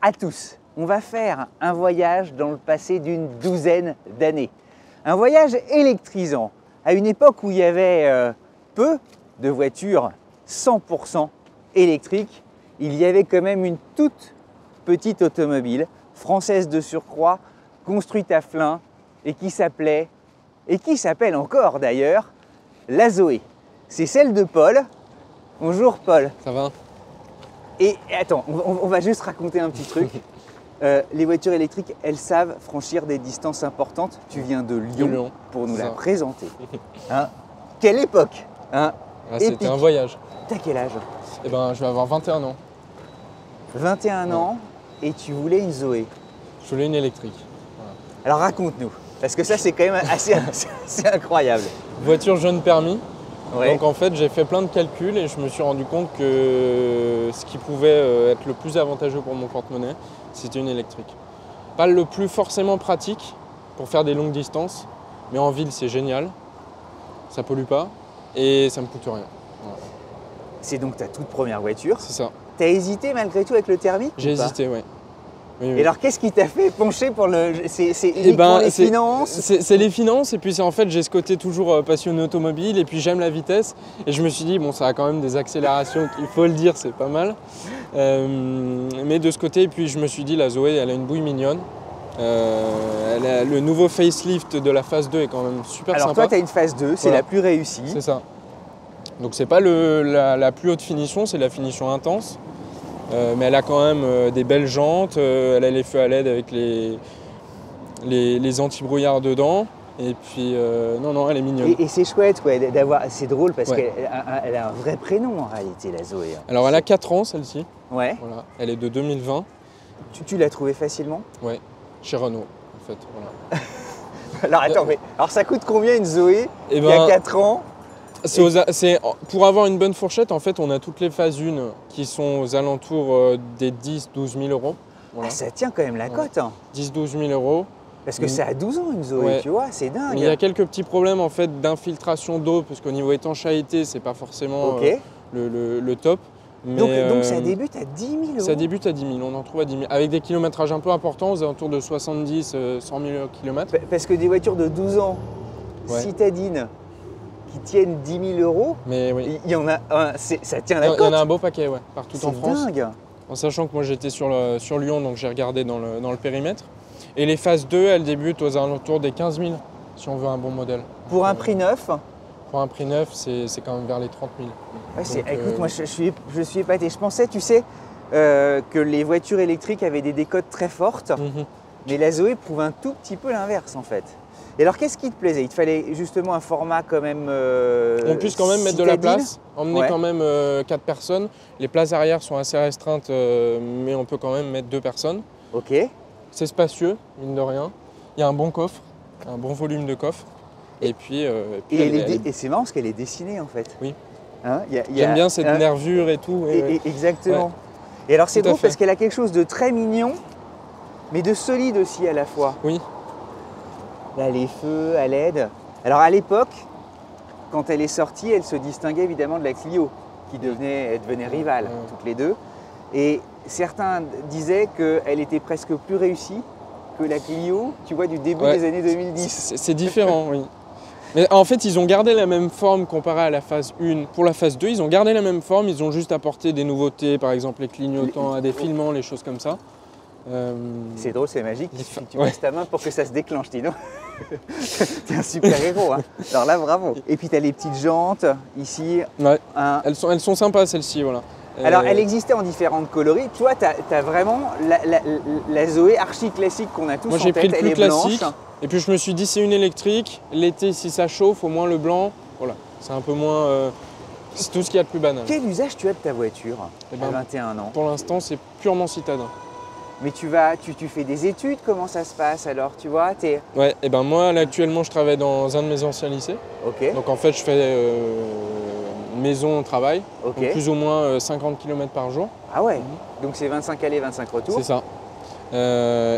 à tous. On va faire un voyage dans le passé d'une douzaine d'années. Un voyage électrisant, à une époque où il y avait peu de voitures 100% électriques. Il y avait quand même une toute petite automobile, française de surcroît, construite à Flins et qui s'appelait, et qui s'appelle encore d'ailleurs, la Zoé. C'est celle de Paul. Bonjour Paul. Ça va? Et attends, on va juste raconter un petit truc. Les voitures électriques, elles savent franchir des distances importantes. Tu viens de Lyon pour nous la présenter. Hein? Quelle époque, hein? C'était un voyage. T'as quel âge? Eh ben, je vais avoir 21 ans. 21 ans et tu voulais une Zoé. Je voulais une électrique. Voilà. Alors raconte-nous, parce que ça c'est quand même assez incroyable. Voiture jeune permis. Ouais. Donc en fait, j'ai fait plein de calculs et je me suis rendu compte que ce qui pouvait être le plus avantageux pour mon porte-monnaie, c'était une électrique. Pas le plus forcément pratique pour faire des longues distances, mais en ville c'est génial, ça pollue pas et ça me coûte rien. Voilà. C'est donc ta toute première voiture. C'est ça. T'as hésité malgré tout avec le thermique? J'ai hésité, oui. Et alors qu'est-ce qui t'a fait pencher pour le... C'est uniquement les finances? C'est les finances et puis c'est en fait j'ai ce côté toujours passionné automobile et puis j'aime la vitesse et je me suis dit bon ça a quand même des accélérations, il faut le dire, c'est pas mal. Mais de ce côté, et puis je me suis dit la Zoé elle a une bouille mignonne. Le nouveau facelift de la phase 2 est quand même super sympa. Alors toi tu as une phase 2, c'est la plus réussie. C'est ça. Donc c'est pas la plus haute finition, c'est la finition intense. Mais elle a quand même des belles jantes, elle a les feux à LED avec les anti-brouillards dedans. Et puis, non, elle est mignonne. Et c'est chouette, ouais, d'avoir. C'est drôle parce qu'elle a un vrai prénom en réalité, la Zoé. Alors, elle a 4 ans, celle-ci. Ouais. Voilà. Elle est de 2020. Tu l'as trouvée facilement? Ouais, chez Renault, en fait. Voilà. Alors, attends, alors ça coûte combien une Zoé qui a 4 ans? Pour avoir une bonne fourchette, en fait, on a toutes les phases 1 qui sont aux alentours des 10-12 000 euros. Voilà. Ah, ça tient quand même la cote. Hein. 10-12 000 euros. Parce que c'est à 12 ans une Zoé, tu vois, c'est dingue. Mais il y a quelques petits problèmes en fait d'infiltration d'eau, parce qu'au niveau étanchéité, c'est pas forcément le top. Mais, donc ça débute à 10 000 euros? Ça débute à 10 000, on en trouve à 10 000. Avec des kilométrages un peu importants, aux alentours de 70-100 000 km. Parce que des voitures de 12 ans, citadines, qui tiennent 10 000 euros, mais oui. Il y en a un, ça tient la cote. Il y en a un beau paquet, partout en France. C'est dingue. En sachant que moi j'étais sur Lyon, donc j'ai regardé dans le périmètre. Et les phases 2, elles débutent aux alentours des 15 000, si on veut un bon modèle. Pour un prix neuf? Pour un prix neuf, c'est quand même vers les 30 000. Ouais, écoute, moi je suis épaté. Je pensais, tu sais, que les voitures électriques avaient des décotes très fortes, mais la Zoé prouve un tout petit peu l'inverse en fait. Et alors qu'est-ce qui te plaisait? Il te fallait justement un format quand même on puisse quand même mettre de la place, emmener quand même 4 personnes. Les places arrière sont assez restreintes, mais on peut quand même mettre 2 personnes. Ok. C'est spacieux, mine de rien. Il y a un bon coffre, un bon volume de coffre. Et puis, et c'est marrant parce qu'elle est dessinée en fait. Oui. Hein, j'aime bien cette nervure et tout. Exactement. Ouais. Et alors c'est drôle parce qu'elle a quelque chose de très mignon, mais de solide aussi à la fois. Oui. Là, les feux à LED. Alors à l'époque, quand elle est sortie, elle se distinguait évidemment de la Clio, qui devenait rivale, toutes les deux. Et certains disaient qu'elle était presque plus réussie que la Clio, tu vois, du début des années 2010. C'est différent, oui. Mais en fait, ils ont gardé la même forme comparé à la phase 1. Pour la phase 2, ils ont gardé la même forme, ils ont juste apporté des nouveautés, par exemple les clignotants à défilement, les choses comme ça. C'est drôle, c'est magique. Tu passes ta main pour que ça se déclenche, Tino. T'es un super héros. Hein. Alors là, bravo. Et puis tu as les petites jantes ici. Ouais. Elles sont sympas celles-ci, voilà. Alors elle existait en différentes coloris. Toi, tu as vraiment la Zoé archi classique qu'on a tous en tête. Moi j'ai pris le plus classique. Blanche. Et puis je me suis dit c'est une électrique. L'été si ça chauffe, au moins le blanc. Voilà. C'est un peu moins. C'est tout ce qu'il y a de plus banal. Quel usage tu as de ta voiture à 21 ans? Pour l'instant, c'est purement citadin. Mais tu fais des études, comment ça se passe alors, tu vois? Ouais, et ben moi là, actuellement je travaille dans un de mes anciens lycées. Ok. Donc en fait je fais maison-travail, donc plus ou moins 50 km par jour. Ah ouais, donc c'est 25 allers, 25 retours. C'est ça.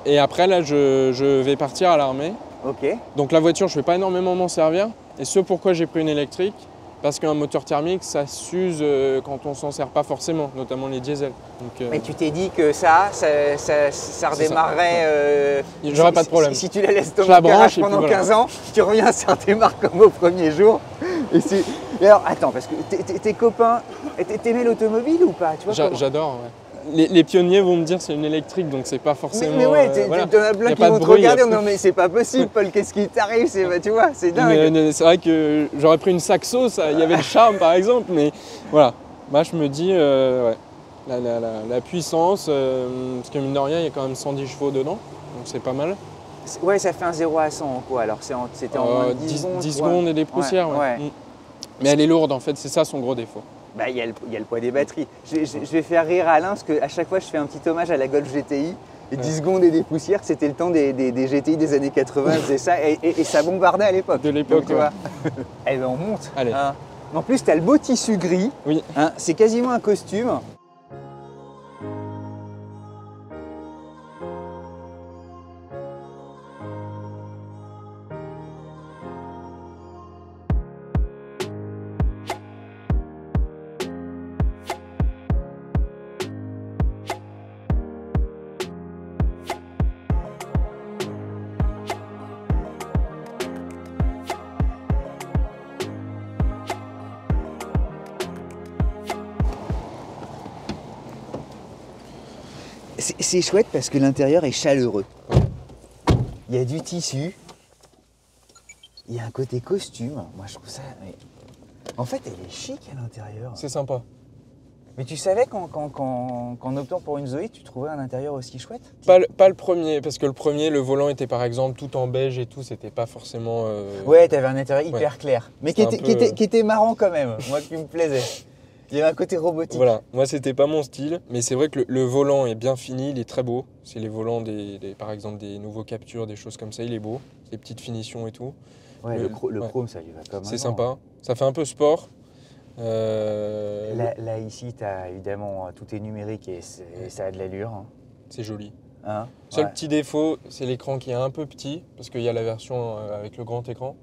Et après là je vais partir à l'armée. Ok. Donc la voiture je ne vais pas énormément m'en servir. Et ce pourquoi j'ai pris une électrique, parce qu'un moteur thermique, ça s'use quand on s'en sert pas forcément, notamment les diesels. Donc, Mais tu t'es dit que ça redémarrerait. J'aurais pas de problème. Si tu la laisses tomber Je la en garage branche et puis pendant voilà. 15 ans, tu reviens, ça redémarre comme au premier jour. Et alors, attends, parce que tes copains, t'aimais l'automobile ou pas? Tu vois, J'adore, ouais. Les pionniers vont me dire c'est une électrique, donc c'est pas forcément. Mais ouais, voilà. t'en as plein Y a qui pas de vont te bruit, regarder en y a disant mais c'est pas possible, Paul, qu'est-ce qui t'arrive? Tu vois, c'est dingue. Mais c'est vrai que j'aurais pris une Saxo, il y avait le charme par exemple, mais voilà. Moi je me dis, ouais, la puissance, parce que mine de rien, il y a quand même 110 chevaux dedans, donc c'est pas mal. Ouais, ça fait un 0 à 100 en quoi? Alors c'était en moins de 10 secondes. 10 secondes et des poussières, ouais. Mais elle est lourde en fait, c'est ça son gros défaut. Bah, il y a le poids des batteries. Je vais faire rire Alain parce qu'à chaque fois je fais un petit hommage à la Golf GTI. Et 10 secondes et des poussières, c'était le temps des GTI des années 80, faisait ça et ça bombardait à l'époque. De l'époque, tu vois. Eh ben on monte. Allez. Hein. En plus, tu as le beau tissu gris. Oui. Hein, c'est quasiment un costume. C'est chouette parce que l'intérieur est chaleureux. Il y a du tissu. Il y a un côté costume. Moi, je trouve ça... En fait, elle est chic à l'intérieur. C'est sympa. Mais tu savais qu'en optant pour une Zoé, tu trouvais un intérieur aussi chouette? Pas le premier, parce que le premier, le volant était par exemple tout en beige et tout, c'était pas forcément... Ouais, t'avais un intérieur hyper clair. Mais qui C'était était marrant quand même, moi qui me plaisait. Il y avait un côté robotique. Voilà, moi c'était pas mon style, mais c'est vrai que le volant est bien fini, il est très beau. C'est les volants par exemple des nouveaux Capture, des choses comme ça, il est beau. Les petites finitions et tout. Ouais, le chrome, ça lui va comme c'est sympa. Ça fait un peu sport. Là ici, t'as évidemment, tout est numérique et ça a de l'allure. Hein. C'est joli. Hein? Seul petit défaut, c'est l'écran qui est un peu petit, parce qu'il y a la version avec le grand écran.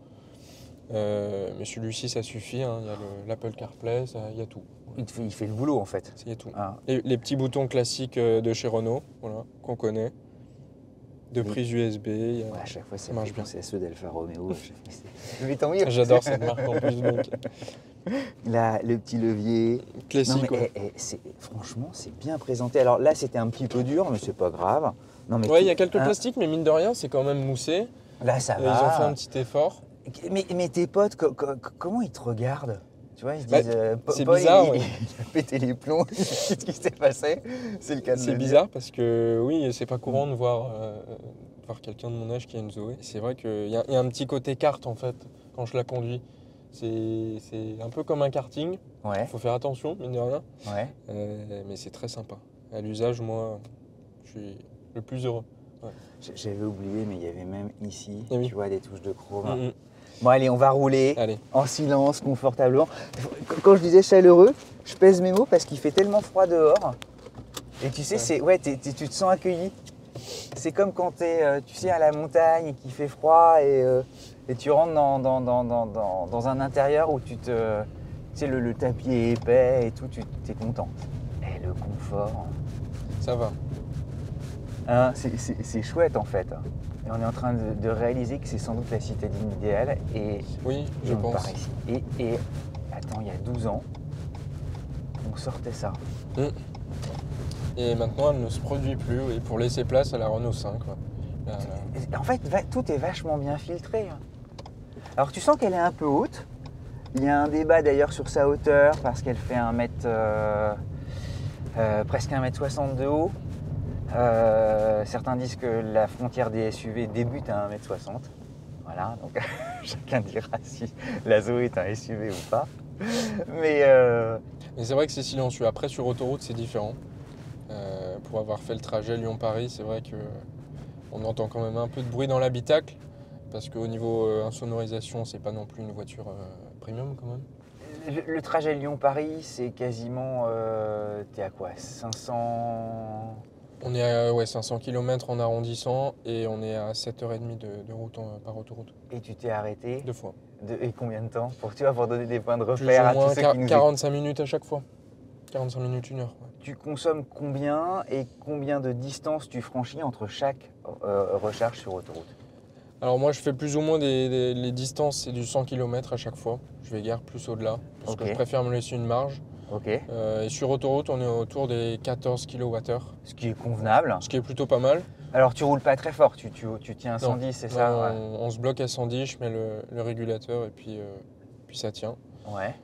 Mais celui-ci, ça suffit, hein. Il y a l'Apple CarPlay, il y a tout. Il fait le boulot en fait. Il y a tout. Ah. Les petits boutons classiques de chez Renault, voilà, qu'on connaît. De prise USB. Ouais, à chaque fois, ça marche bien. C'est ceux d'Alfa Romeo. Mais tant mieux. J'adore cette marque en plus. Donc. Là, le petit levier. Classique. Non, mais, franchement, c'est bien présenté. Alors là, c'était un petit peu dur, mais c'est pas grave. Non, mais ouais, il y a quelques plastiques, mais mine de rien, c'est quand même moussé. Là, ça va. Ils ont fait un petit effort. Mais tes potes, comment ils te regardent? Tu vois, ils se disent, c'est Paul, bizarre, il a pété les plombs, qu'est-ce qui s'est passé? C'est le cas de C'est bizarre parce que oui, c'est pas courant de voir quelqu'un de mon âge qui a une Zoé. C'est vrai qu'il y a un petit côté kart en fait quand je la conduis. C'est un peu comme un karting. Ouais. Il faut faire attention, mine de rien. Ouais. Mais c'est très sympa. À l'usage, moi, je suis le plus heureux. Ouais. J'avais oublié, mais il y avait même ici, oui. Tu vois, des touches de chrome. Bon, allez, on va rouler en silence, confortablement. Quand je disais chaleureux, je pèse mes mots parce qu'il fait tellement froid dehors. Et tu sais, tu te sens accueilli. C'est comme quand tu es, tu sais, à la montagne et qu'il fait froid et tu rentres dans un intérieur où tu sais, le tapis est épais et tout, tu es content. Et le confort. Ça va. Hein, c'est chouette en fait. Et on est en train de réaliser que c'est sans doute la citadine idéale. Et oui, je pense. Par ici. Et attends, il y a 12 ans, on sortait ça. Et maintenant, elle ne se produit plus pour laisser place à la Renault 5. En fait, tout est vachement bien filtré. Alors tu sens qu'elle est un peu haute. Il y a un débat d'ailleurs sur sa hauteur parce qu'elle fait presque 1,60 m de haut. Certains disent que la frontière des SUV débute à 1,60 m. Voilà, donc chacun dira si la Zoé est un SUV ou pas. Mais c'est vrai que c'est silencieux. Après, sur autoroute, c'est différent. Pour avoir fait le trajet Lyon-Paris, c'est vrai qu'on entend quand même un peu de bruit dans l'habitacle. Parce qu'au niveau insonorisation, c'est pas non plus une voiture premium quand même. Le trajet Lyon-Paris, c'est quasiment... t'es à quoi 500... On est à 500 km en arrondissant et on est à 7h30 de route par autoroute. Et tu t'es arrêté 2 fois. Et combien de temps pour donner des points de Plus repère ou à moins tous ceux qui nous 45 minutes à chaque fois. 45 minutes, 1 heure. Ouais. Tu consommes combien et combien de distance tu franchis entre chaque recharge sur autoroute? Alors moi je fais plus ou moins les distances, c'est du 100 km à chaque fois. Je vais guère plus au-delà parce que je préfère me laisser une marge. Ok. Et sur autoroute on est autour des 14 kWh. Ce qui est convenable. Ce qui est plutôt pas mal. Alors tu roules pas très fort, tu tiens à 110, c'est ça? Non, Ouais. on se bloque à 110, je mets le régulateur et puis ça tient. Ouais.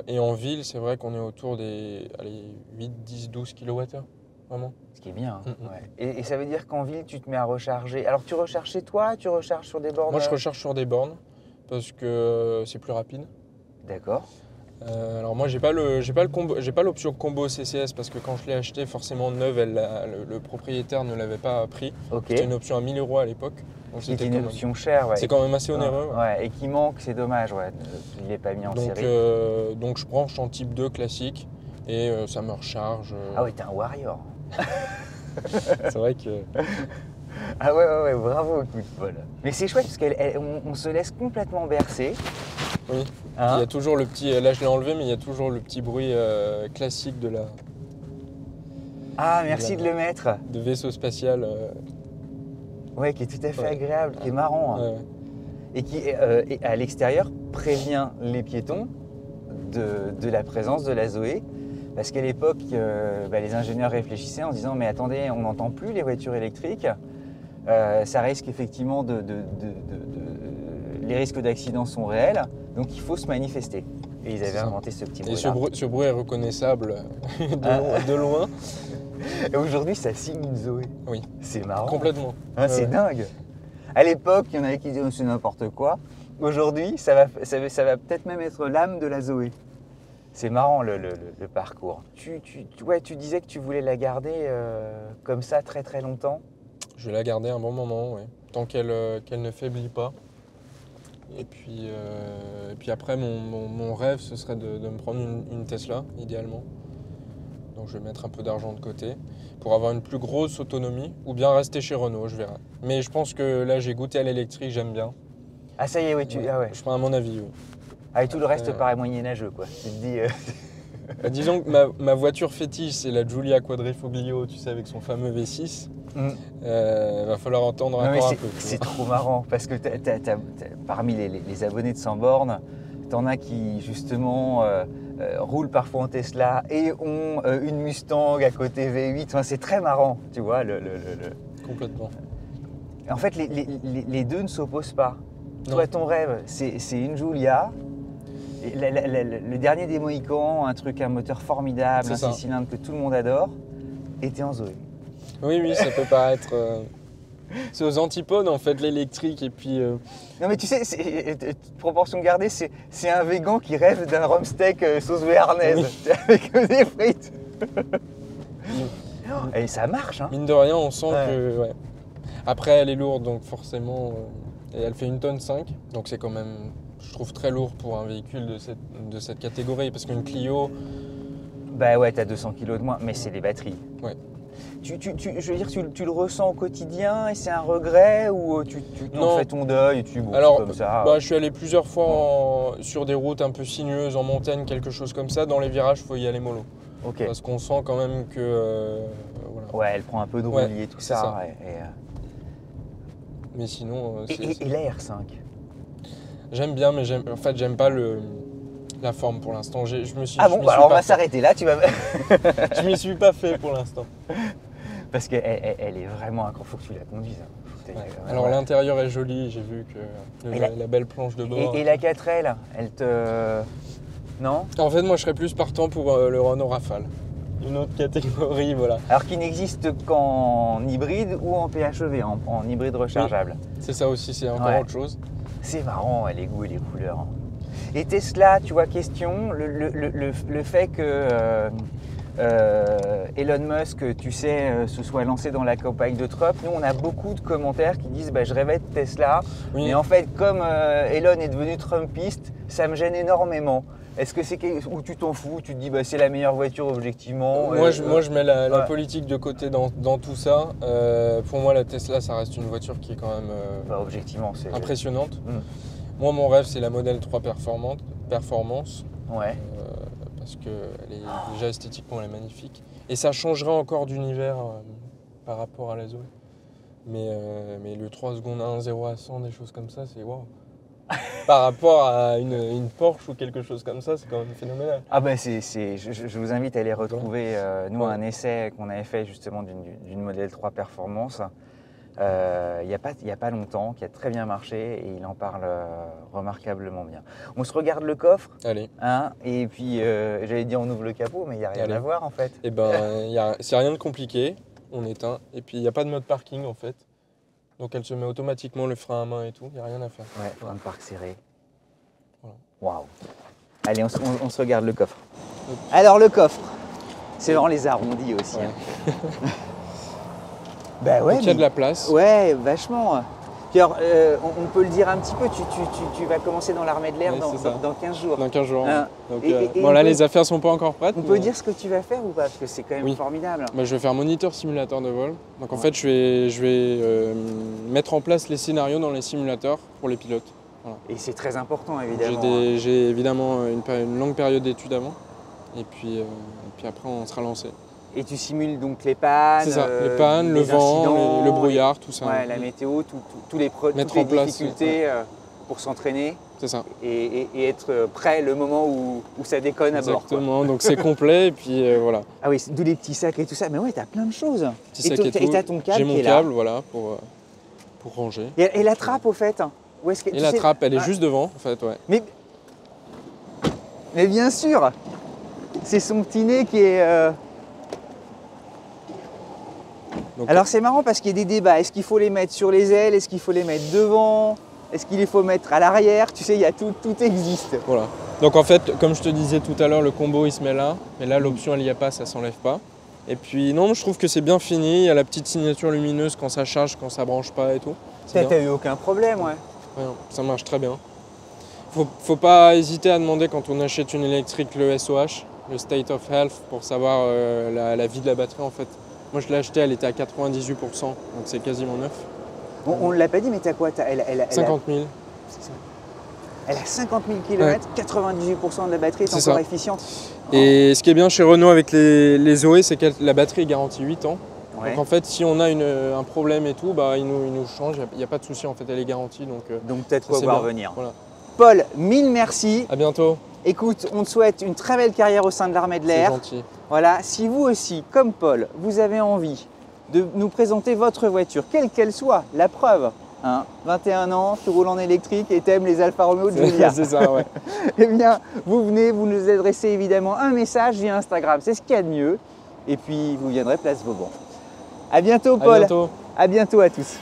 Et en ville, c'est vrai qu'on est autour des 8, 10, 12 kWh, vraiment. Ce qui est bien. Mm. Ouais. Et ça veut dire qu'en ville, tu te mets à recharger. Alors tu recharges chez toi, tu recharges sur des bornes? Moi, je recharge sur des bornes parce que c'est plus rapide. D'accord. Alors moi, j'ai pas l'option combo CCS parce que quand je l'ai acheté, forcément neuve, le propriétaire ne l'avait pas pris. Ok. C'était une option à 1 000 € à l'époque. Donc C'était une option chère, ouais. C'est quand même assez onéreux. Ouais. Et qui manque, c'est dommage, ouais. Il n'est pas mis en série. Donc je branche en type 2 classique et ça me recharge. Ah ouais, t'es un warrior. C'est vrai que... Ah ouais, bravo, coup de bol. Mais c'est chouette parce qu'on se laisse complètement bercer. Oui, Hein? il y a toujours le petit... Là je l'ai enlevé, mais il y a toujours le petit bruit classique de Ah, merci de le mettre. de vaisseau spatial. Ouais, qui est tout à fait Ouais. agréable, qui est marrant. Hein. Ouais. Et qui, à l'extérieur, prévient les piétons de la présence de la Zoé. Parce qu'à l'époque, les ingénieurs réfléchissaient en se disant « Mais attendez, on n'entend plus les voitures électriques. Ça risque effectivement les risques d'accident sont réels, donc il faut se manifester. » Et ils avaient inventé ce petit bruit. Et ce bruit est reconnaissable de loin. Et aujourd'hui, ça signe une Zoé. Oui. C'est marrant. Complètement. Hein, c'est dingue. À l'époque, il y en avait qui disaient c'est n'importe quoi. Aujourd'hui, ça va peut-être même être l'âme de la Zoé. C'est marrant le parcours. Tu disais que tu voulais la garder comme ça très très longtemps. Je vais la garder un bon moment, ouais. Tant qu'elle ne faiblit pas. Et puis après, mon rêve, ce serait de me prendre une Tesla, idéalement. Donc je vais mettre un peu d'argent de côté pour avoir une plus grosse autonomie ou bien rester chez Renault, je verrai. Mais je pense que là, j'ai goûté à l'électrique, j'aime bien. Ah ça y est, oui. Ah ouais. Je prends à mon avis, oui. Ah, et tout le reste paraît moyenâgeux, quoi. Tu te dis... Disons que ma voiture fétiche, c'est la Giulia Quadrifoglio, tu sais, avec son fameux V6. Va falloir entendre encore un peu. C'est trop marrant parce que parmi les abonnés de Sans Bornes, t'en as qui justement roulent parfois en Tesla et ont une Mustang à côté V8. Enfin, c'est très marrant, tu vois. Complètement. En fait, les deux ne s'opposent pas. Non. Toi, ton rêve, c'est une Giulia. Et le dernier des Mohicans, un moteur formidable, un 6 cylindres que tout le monde adore, et t'es en Zoé. Oui, ça peut paraître... C'est aux antipodes, en fait, l'électrique, et puis... Non mais tu sais, proportion gardée, c'est un végan qui rêve d'un rumsteak sauce béarnaise, avec des frites. Et ça marche, hein. Mine de rien, on sent que... Ouais. Après, elle est lourde, donc forcément... et elle fait 1,5 tonne, donc c'est quand même... Je trouve très lourd pour un véhicule de cette catégorie, parce qu'une Clio... Bah ouais, t'as 200 kg de moins, mais c'est les batteries. Ouais. Je veux dire, tu le ressens au quotidien et c'est un regret ou tu t'en fais ton deuil et tu bon, alors, comme ça. Je suis allé plusieurs fois sur des routes un peu sinueuses, en montagne, quelque chose comme ça. Dans les virages, il faut y aller mollo. Ok. Parce qu'on sent quand même que... voilà. Ouais, elle prend un peu de roulis et tout ça. ça. Ouais, Mais sinon... et la R5 J'aime bien, mais j'aime pas la forme pour l'instant. Je me suis. Ah bon, alors on va s'arrêter là. Tu vas. Je m'y suis pas fait pour l'instant. Parce qu'elle est vraiment incroyable. Faut que tu la conduises. Alors l'intérieur est joli. J'ai vu que la belle planche de bord. Et la 4L, elle te. Non? En fait, moi, je serais plus partant pour le Renault Rafale. Une autre catégorie, voilà. Alors qui n'existe qu'en hybride ou en PHEV, en hybride rechargeable. Oui, c'est ça aussi, c'est encore autre chose. C'est marrant, les goûts et les couleurs. Et Tesla, tu vois, question, le fait que Elon Musk, tu sais, se soit lancé dans la campagne de Trump, nous, on a beaucoup de commentaires qui disent je rêvais de Tesla, mais en fait, comme Elon est devenu Trumpiste, ça me gêne énormément. Est-ce que c'est où tu t'en fous, tu te dis bah, c'est la meilleure voiture objectivement? Moi, je mets la politique de côté dans tout ça. Pour moi, la Tesla, ça reste une voiture qui est quand même Bah, objectivement, c'est impressionnante. Moi, mon rêve, c'est la Model 3 Performance. Ouais. Parce qu'elle est déjà esthétiquement, elle est magnifique. Et ça changerait encore d'univers par rapport à la Zoé. Mais le 3 secondes 1, 0 à 100, des choses comme ça, c'est waouh. Par rapport à une Porsche ou quelque chose comme ça, c'est quand même phénoménal. Ah ben je vous invite à aller retrouver un essai qu'on avait fait justement d'une Model 3 Performance il n'y a pas longtemps, qui a très bien marché et il en parle remarquablement bien. On se regarde le coffre. Allez. Hein, et puis j'allais dire on ouvre le capot, mais il n'y a rien à voir en fait. Et ben c'est rien de compliqué, on éteint et puis il n'y a pas de mode parking en fait. Donc elle se met automatiquement le frein à main et tout, il n'y a rien à faire. Ouais, frein de parc serré. Voilà. Waouh. Allez, on se regarde le coffre. Alors le coffre, c'est vraiment les arrondis aussi. Ouais. Hein. Bah ouais. Donc il y a de la place. Ouais, vachement. Puis alors, on peut le dire un petit peu, tu vas commencer dans l'armée de l'air dans 15 jours. Dans 15 jours. Hein. Donc, bon là les affaires sont pas encore prêtes. On peut dire ce que tu vas faire ou pas? Parce que c'est quand même formidable. Bah, je vais faire moniteur simulateur de vol. Donc en fait je vais mettre en place les scénarios dans les simulateurs pour les pilotes. Voilà. Et c'est très important évidemment. J'ai évidemment une longue période d'études avant. Et puis après on sera lancé. Et tu simules donc les pannes, c'est ça, les pannes, le vent, le brouillard, tout ça. Ouais, la météo, toutes les difficultés pour s'entraîner. C'est ça. Et être prêt le moment où ça déconne à bord. Exactement, donc c'est complet et puis voilà. Ah oui, d'où les petits sacs et tout ça. Mais ouais, t'as plein de choses. Et t'as ton câble. J'ai mon câble, voilà, pour ranger. Et la trappe au fait? Où est-ce que, et la trappe, elle est juste devant en fait, ouais. Mais bien sûr, c'est son petit nez qui est... Donc, alors c'est marrant parce qu'il y a des débats. Est-ce qu'il faut les mettre sur les ailes? Est-ce qu'il faut les mettre devant? Est-ce qu'il faut mettre à l'arrière? Tu sais, il y a tout existe. Voilà. Donc en fait, comme je te disais tout à l'heure, le combo il se met là. Mais là, l'option elle n'y a pas, ça s'enlève pas. Et puis non, je trouve que c'est bien fini. Il y a la petite signature lumineuse quand ça charge, quand ça branche pas et tout. T'as eu aucun problème, ouais. Ouais, ça marche très bien. Faut pas hésiter à demander quand on achète une électrique le SOH, le State of Health, pour savoir la vie de la batterie en fait. Moi je l'ai acheté, elle était à 98%, donc c'est quasiment neuf. On ne l'a pas dit, mais t'as quoi? 50 000. C'est ça. Elle a 50 000 km, ouais. 98% de la batterie est encore efficiente. Et ce qui est bien chez Renault avec les Zoé, c'est que la batterie est garantie 8 ans. Ouais. Donc en fait, si on a un problème et tout, bah, ils nous changent, il n'y a pas de souci, en fait, elle est garantie. Donc peut-être quoi voir venir. Voilà. Paul, mille merci. À bientôt. Écoute, on te souhaite une très belle carrière au sein de l'armée de l'air. C'est gentil. Voilà, si vous aussi, comme Paul, vous avez envie de nous présenter votre voiture, quelle qu'elle soit, la preuve, hein, 21 ans, tu roules en électrique et t'aimes les Alfa Romeo de Giulia. C'est ça, ouais. Eh bien, vous venez, vous nous adressez évidemment un message via Instagram, c'est ce qu'il y a de mieux. Et puis, vous viendrez place Vauban. À bientôt, Paul. À bientôt. À bientôt à tous.